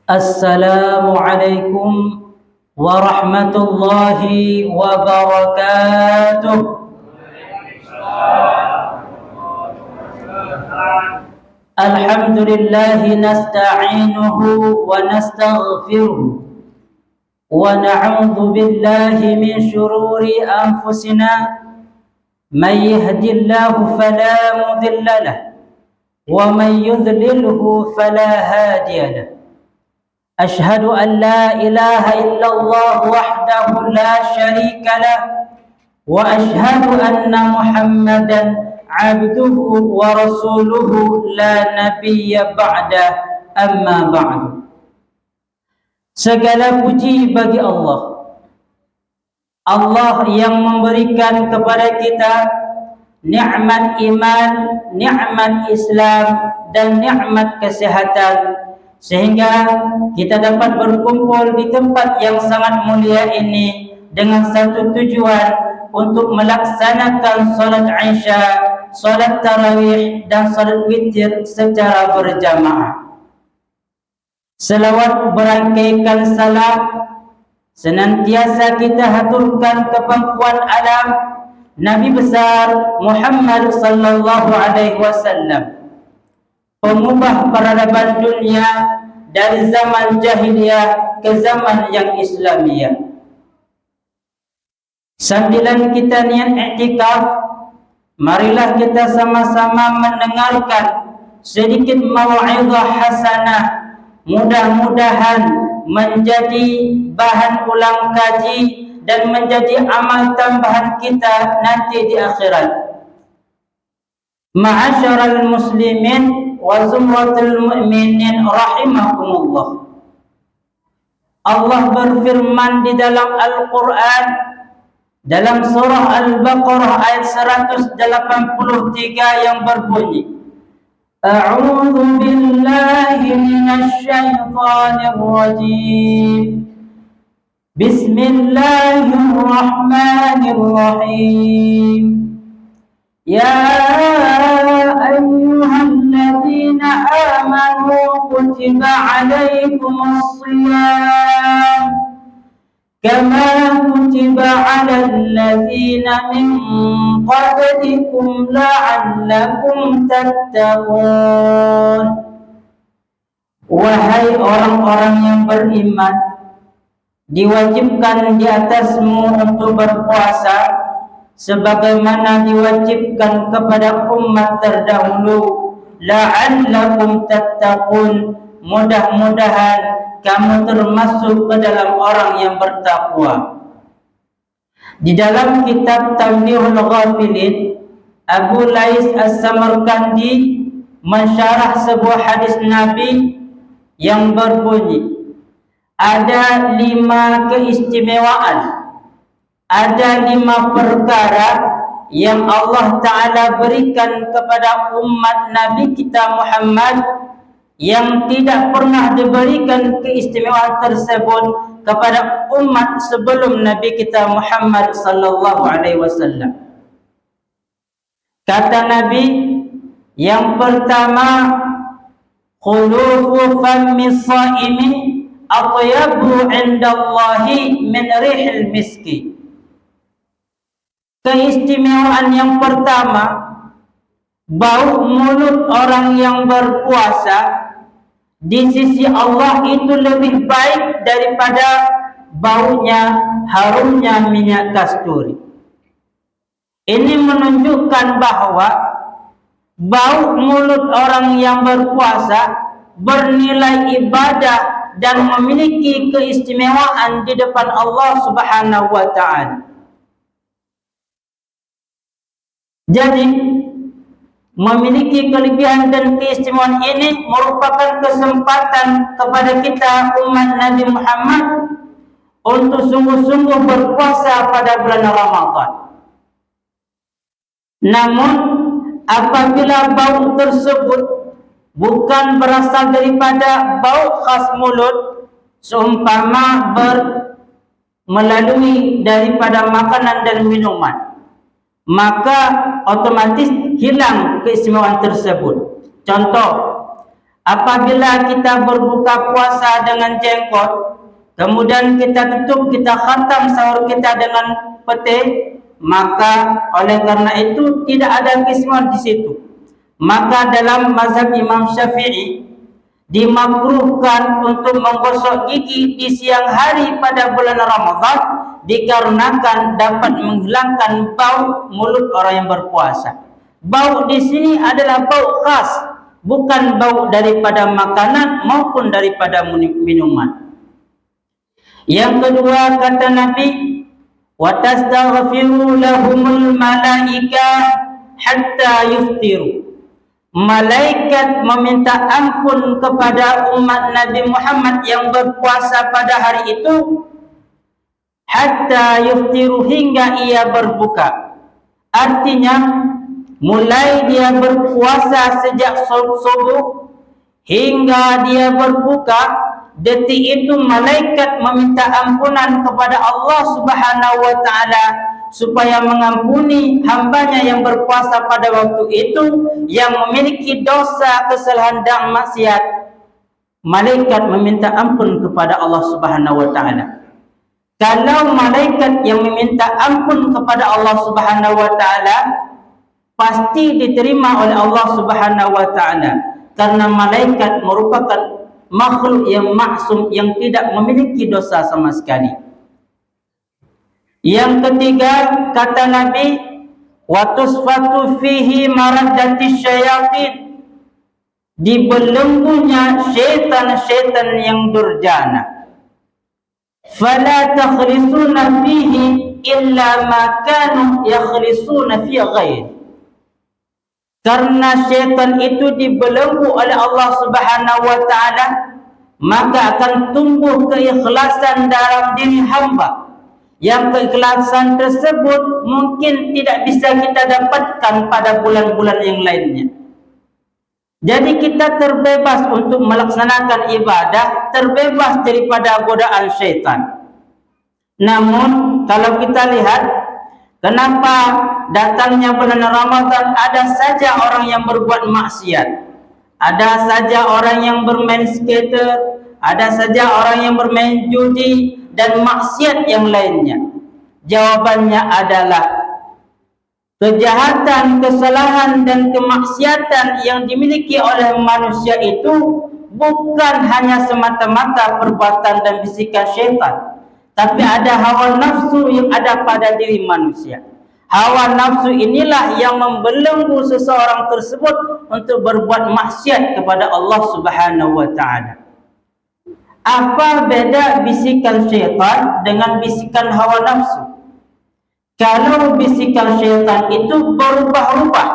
Assalamualaikum warahmatullahi wabarakatuh. Alhamdulillah nasta'inuhu wa nastaghfiruh wa na'udzu billahi min shururi anfusina may yahdihillahu fala mudilla lahu wa may yudlilhu fala hadiya lahu. أشهد أن لا إله إلا الله وحده لا شريك له وأشهد أن محمدا عبده ورسوله لا نبي بعده أما بعد. Segala puji bagi Allah, Allah yang memberikan kepada kita nikmat iman, nikmat Islam dan nikmat kesehatan, sehingga kita dapat berkumpul di tempat yang sangat mulia ini dengan satu tujuan untuk melaksanakan salat Isya, salat tarawih dan salat witir secara berjamaah. Selawat berangkaikan salam senantiasa kita haturkan ke pangkuan alam Nabi besar Muhammad sallallahu alaihi wasallam, pengubah peradaban dunia dari zaman jahiliyah ke zaman yang Islamiyah. Sambilan kita niat i'tikaf, marilah kita sama-sama mendengarkan sedikit mau'izah hasanah, mudah-mudahan menjadi bahan ulang kaji dan menjadi amal tambahan kita nanti di akhirat. Ma'asyaral muslimin wa zumratul mu'minin rahimakumullah. Allah berfirman di dalam Al-Quran dalam surah Al-Baqarah ayat 183 yang berbunyi, A'udzu billahi minasy syaithanir rajim. Bismillahirrahmanirrahim. Ya ayyuhalladzina amanu kutiba alaikumus shiyam kama kutiba alal ladzina min qablikum la'allakum tattaqun. Wahai orang-orang yang beriman, diwajibkan di atasmu untuk berpuasa sebagaimana diwajibkan kepada umat terdahulu, la'allakum tattaqun, mudah-mudahan kamu termasuk ke dalam orang yang bertakwa. Di dalam kitab Tanbihul Ghafilin, Abu Lais As-Samarkandi mensyarah sebuah hadis Nabi yang berbunyi, ada 5 keistimewaan, ada 5 perkara yang Allah Ta'ala berikan kepada umat Nabi kita Muhammad yang tidak pernah diberikan keistimewaan tersebut kepada umat sebelum Nabi kita Muhammad sallallahu alaihi wasallam. Kata Nabi, yang pertama, khulufu fammi shaimi atyabu 'indallahi min rihil miski. Keistimewaan yang pertama, bau mulut orang yang berpuasa di sisi Allah itu lebih baik daripada baunya, harumnya minyak kasturi. Ini menunjukkan bahwa bau mulut orang yang berpuasa bernilai ibadah dan memiliki keistimewaan di depan Allah Subhanahu wa ta'ala. Jadi memiliki kelebihan dan keistimewaan ini merupakan kesempatan kepada kita umat Nabi Muhammad untuk sungguh-sungguh berpuasa pada bulan Ramadan. Namun apabila bau tersebut bukan berasal daripada bau khas mulut, seumpama melalui daripada makanan dan minuman, maka otomatis hilang keistimewaan tersebut. Contoh, Apabila kita berbuka puasa dengan jenggot, kemudian kita tutup, kita khatam sahur kita dengan pete, maka oleh karena itu tidak ada kisman di situ. Maka dalam mazhab Imam Syafi'i dimakruhkan untuk menggosok gigi di siang hari pada bulan Ramadan dikarenakan dapat menghilangkan bau mulut orang yang berpuasa. Bau di sini adalah bau khas, bukan bau daripada makanan maupun daripada minuman. Yang kedua kata Nabi, wa tastaghfiru lahumul malaika hatta yuftiru. Malaikat meminta ampun kepada umat Nabi Muhammad yang berpuasa pada hari itu hatta yuftiru, hingga ia berbuka. Artinya mulai dia berpuasa sejak subuh hingga dia berbuka, detik itu malaikat meminta ampunan kepada Allah Subhanahu wa taala supaya mengampuni hambanya yang berpuasa pada waktu itu yang memiliki dosa, kesalahan dan maksiat. Malaikat meminta ampun kepada Allah Subhanahu wa taala. Kalau malaikat yang meminta ampun kepada Allah Subhanahu wa taala, pasti diterima oleh Allah Subhanahu wa taala, karena malaikat merupakan makhluk yang maksum, yang tidak memiliki dosa sama sekali. Yang ketiga kata Nabi, wa tusfatu fihi maraddati syayatin, dibelenggunya syaitan-syaitan yang durjana. Fala takhlisuna fihi illa ma kanu yakhlisuna fi ghairi. Karena syaitan itu dibelenggu oleh Allah Subhanahu wa taala, maka akan tumbuh keikhlasan dalam diri hamba. Yang keikhlasan tersebut mungkin tidak bisa kita dapatkan pada bulan-bulan yang lainnya. Jadi kita terbebas untuk melaksanakan ibadah, terbebas daripada godaan syaitan. Namun kalau kita lihat, kenapa datangnya bulan Ramadan ada saja orang yang berbuat maksiat, ada saja orang yang bermain skater, ada saja orang yang bermain judi dan maksiat yang lainnya? Jawabannya adalah kejahatan, kesalahan dan kemaksiatan yang dimiliki oleh manusia itu bukan hanya semata-mata perbuatan dan bisikan syaitan, tapi ada hawa nafsu yang ada pada diri manusia. Hawa nafsu inilah yang membelenggu seseorang tersebut untuk berbuat maksiat kepada Allah Subhanahu wa taala. Apa beda bisikan syaitan dengan bisikan hawa nafsu? Kalau bisikan syaitan itu berubah-ubah.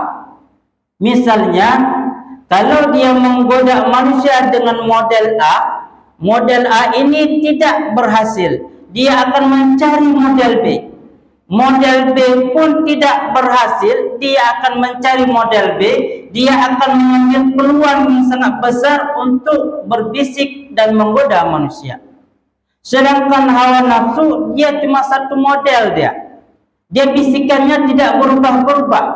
Misalnya, kalau dia menggoda manusia dengan model A ini tidak berhasil, dia akan mencari model B. Model B pun tidak berhasil, dia akan mencari model B. Dia akan mengambil peluang yang sangat besar untuk berbisik dan menggoda manusia. Sedangkan hawa nafsu, dia cuma satu model dia. Dia bisikannya tidak berubah-ubah.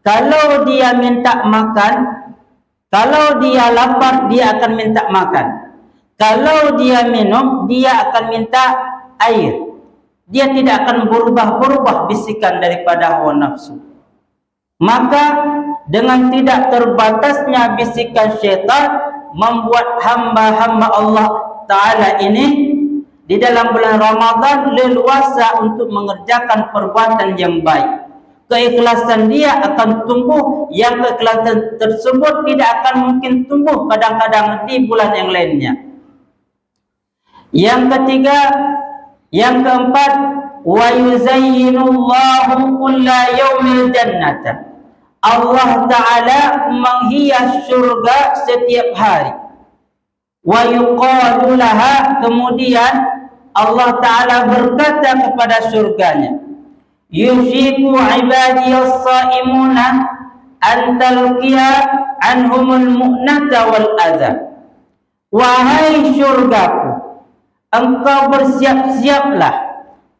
Kalau dia minta makan, kalau dia lapar, dia akan minta makan. Kalau dia minum, dia akan minta air. Dia tidak akan berubah-ubah bisikan daripada hawa nafsu. Maka dengan tidak terbatasnya bisikan syaitan membuat hamba-hamba Allah Ta'ala ini di dalam bulan Ramadan leluasa untuk mengerjakan perbuatan yang baik. Keikhlasan dia akan tumbuh, yang keikhlasan tersebut tidak akan mungkin tumbuh kadang-kadang di bulan yang lainnya. Yang ketiga, yang keempat, wa yuzayyinullahu kulla yaumil jannata. Allah Ta'ala menghias syurga setiap hari. Wa yuqalu laha, kemudian Allah Ta'ala berkata kepada surganya, yushiku ibadiyas sa'imuna antalqiya anhumul mu'nata wal adha. Wahai syurgaku, engkau bersiap-siaplah,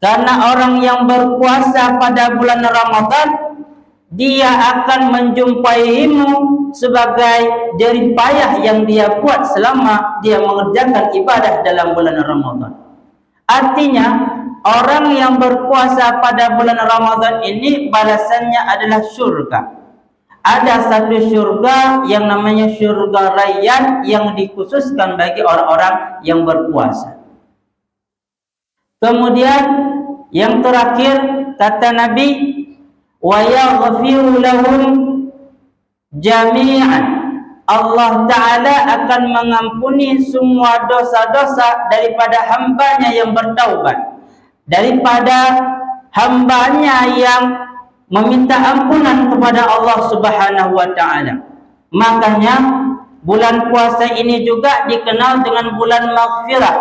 karena orang yang berpuasa pada bulan Ramadan dia akan menjumpaimu sebagai jerih payah yang dia buat selama dia mengerjakan ibadah dalam bulan Ramadan. Artinya, orang yang berpuasa pada bulan Ramadan ini balasannya adalah syurga. Ada satu syurga yang namanya syurga Rayyan yang dikhususkan bagi orang-orang yang berpuasa. Kemudian yang terakhir kata Nabi, wa yaghfiru lahum jami'an. Allah Ta'ala akan mengampuni semua dosa-dosa daripada hambanya yang bertaubat, daripada hambanya yang meminta ampunan kepada Allah Subhanahu wa Ta'ala. Makanya bulan puasa ini juga dikenal dengan bulan maghfirah,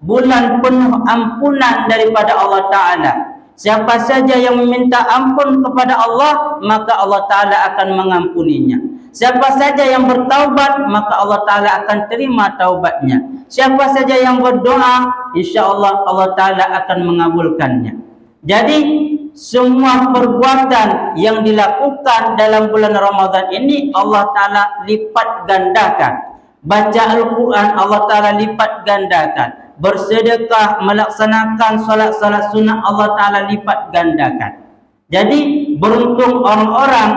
bulan penuh ampunan daripada Allah Ta'ala. Siapa saja yang meminta ampun kepada Allah, maka Allah Ta'ala akan mengampuninya. Siapa saja yang bertaubat, maka Allah Ta'ala akan terima taubatnya. Siapa saja yang berdoa, insya-Allah Allah Ta'ala akan mengabulkannya. Jadi semua perbuatan yang dilakukan dalam bulan Ramadan ini Allah Ta'ala lipat gandakan. Baca Al-Quran Allah Ta'ala lipat gandakan. Bersedekah, melaksanakan salat-salat sunnah Allah Ta'ala lipat gandakan. Jadi beruntung orang-orang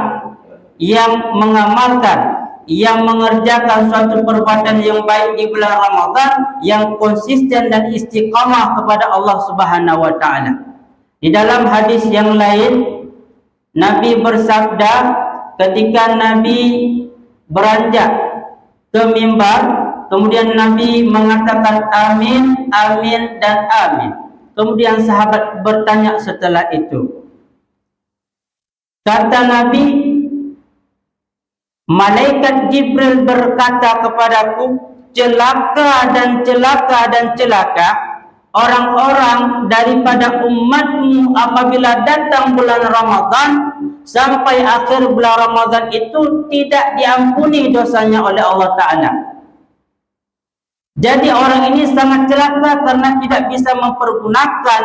yang mengamalkan, yang mengerjakan suatu perbuatan yang baik di bulan Ramadan, yang konsisten dan istiqamah kepada Allah Subhanahu wa Ta'ala. Di dalam hadis yang lain, Nabi bersabda ketika Nabi beranjak ke mimbar, kemudian Nabi mengatakan amin, amin dan amin. Kemudian sahabat bertanya setelah itu. Kata Nabi, malaikat Jibril berkata kepadaku, celaka dan celaka dan celaka orang-orang daripada umatmu apabila datang bulan Ramadan sampai akhir bulan Ramadan itu tidak diampuni dosanya oleh Allah Ta'ala. Jadi orang ini sangat celaka karena tidak bisa mempergunakan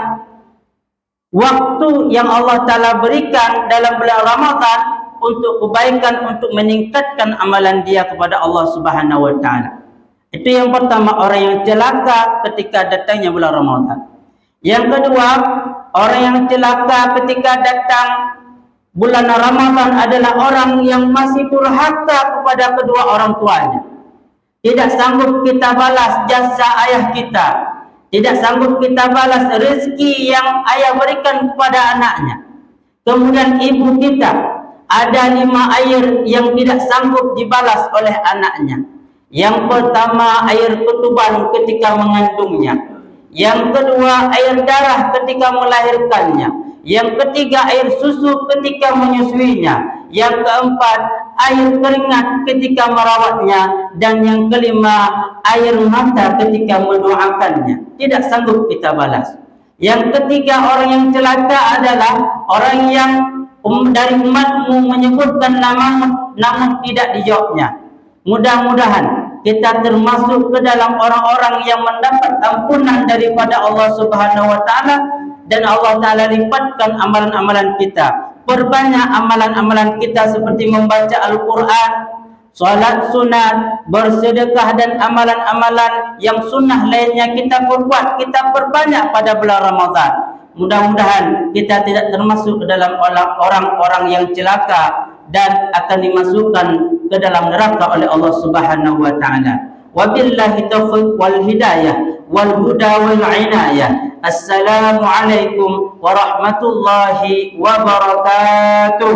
waktu yang Allah Ta'ala berikan dalam bulan Ramadan untuk kebaikan, untuk meningkatkan amalan dia kepada Allah Subhanahu wa Ta'ala. Itu yang pertama, orang yang celaka ketika datangnya bulan Ramadan. Yang kedua, orang yang celaka ketika datang bulan Ramadan adalah orang yang masih durhaka kepada kedua orang tuanya. Tidak sanggup kita balas jasa ayah kita, tidak sanggup kita balas rezeki yang ayah berikan kepada anaknya. Kemudian ibu kita, ada 5 air yang tidak sanggup dibalas oleh anaknya. Yang pertama, air ketuban ketika mengandungnya. Yang kedua, air darah ketika melahirkannya. Yang ketiga, air susu ketika menyusuinya. Yang keempat, air keringat ketika merawatnya. Dan yang kelima, air mata ketika mendoakannya. Tidak sanggup kita balas. Yang ketiga, orang yang celaka adalah orang yang dari umatmu menyebutkan namamu namun tidak dijawabnya. Mudah-mudahan kita termasuk ke dalam orang-orang yang mendapat ampunan daripada Allah Subhanahu wa Ta'ala, dan Allah Ta'ala lipatkan amalan-amalan kita. Perbanyak amalan-amalan kita seperti membaca Al-Quran, salat sunat, bersedekah dan amalan-amalan yang sunnah lainnya kita perbuat, kita perbanyak pada bulan Ramadan. Mudah-mudahan kita tidak termasuk ke dalam orang-orang yang celaka dan akan dimasukkan ke dalam neraka oleh Allah Subhanahu wa Ta'ala. Wabillahi taufiq wal hidayah wal huda wal inayah. Assalamualaikum warahmatullahi wabarakatuh.